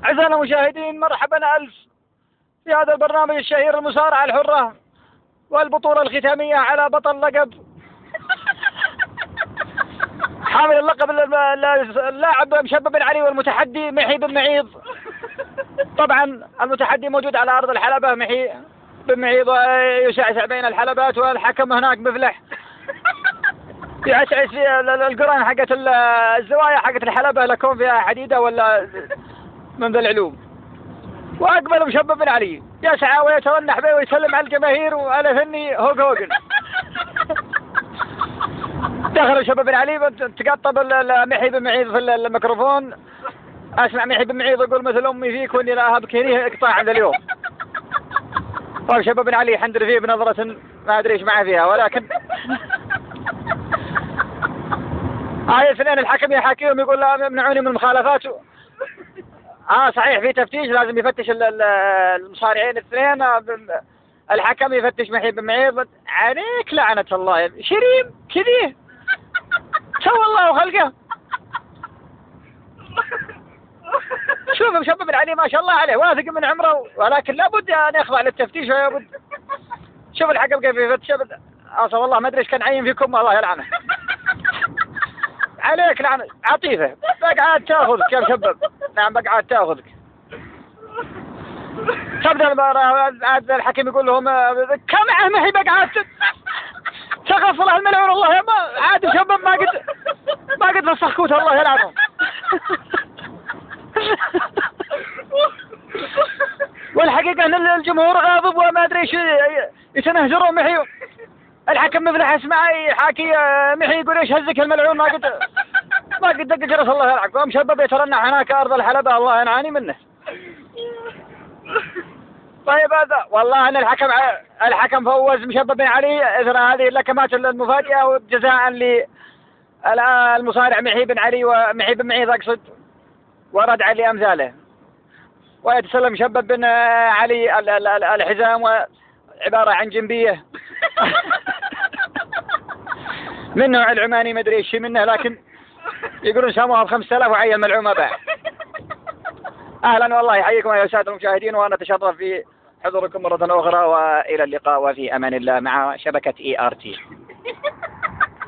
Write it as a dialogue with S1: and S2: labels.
S1: أعزائنا المشاهدين، مرحبا ألف في هذا البرنامج الشهير المصارعة الحرة والبطولة الختامية على بطل لقب حامل اللقب اللاعب مشبب بن علي والمتحدي محي بن معيض. طبعا المتحدي موجود على أرض الحلبة، محي بن معيض يسعسع بين الحلبات، والحكم هناك مفلح يعسعس في القران حقت الزوايا حقت الحلبة لكون فيها حديدة ولا من ذا العلوم. وأقبل مشبب بن علي يسعى ويترنح به ويسلم على الجماهير وعلى فني هوق هوقن. دخل مشبب بن علي تقطب محي بن معيض في الميكروفون. أسمع محي بن معيض يقول مثل أمي فيك وإني لا أهبك هنيه اقطاع عند اليوم. ومشبب بن علي يحندر فيه بنظرة ما أدري إيش معه فيها، ولكن هاي الاثنين الحكم يحاكيهم يقول لا يمنعوني من المخالفات. صحيح في تفتيش لازم يفتش المصارعين الاثنين. الحكم يفتش محي بن معيض. عليك لعنة الله شريم كذي سوى الله خلقه. شوف مشبب بن علي ما شاء الله عليه واثق من عمره، ولكن لابد ان يخضع للتفتيش ولابد. شوف الحكم كيف يفتش. والله ما ادري ايش كان عين فيكم، الله يلعنه. عليك لعنة عطيفة بقعد تاخذك يا مشبب. نعم بقعد تاخذك. تبدأ المباراة. الحكم يقول لهم كم محي بقعد تغفل الملعون. الله يا ما عاد مشبب ما قد فسخكوت الله يلعنهم. والحقيقة ان الجمهور غاضب وما ادري ايش يتنهجروا محي. الحكم مفلح اسمع يحاكي محي يقول ايش هزك الملعون ما قد دق جرس الله يلعنك. ومشبب يترنح هناك ارض الحلبة الله ينعاني منه. طيب هذا والله ان الحكم فوز مشبب بن علي اثر هذه اللكمات المفاجئة، وجزاء للمصارع محي بن علي ومحي بن معيض اقصد، وردعا لامثاله. ويتسلم مشبب بن علي الحزام وعبارة عن جنبية من نوع العماني ما ادري ايش منه، لكن يقولون ساموها ب5000 وعي الملعومة باع. اهلا والله يحييكم يا سادة المشاهدين، وانا اتشرف في حضوركم مرة اخرى، والى اللقاء وفي امان الله مع شبكة ERT.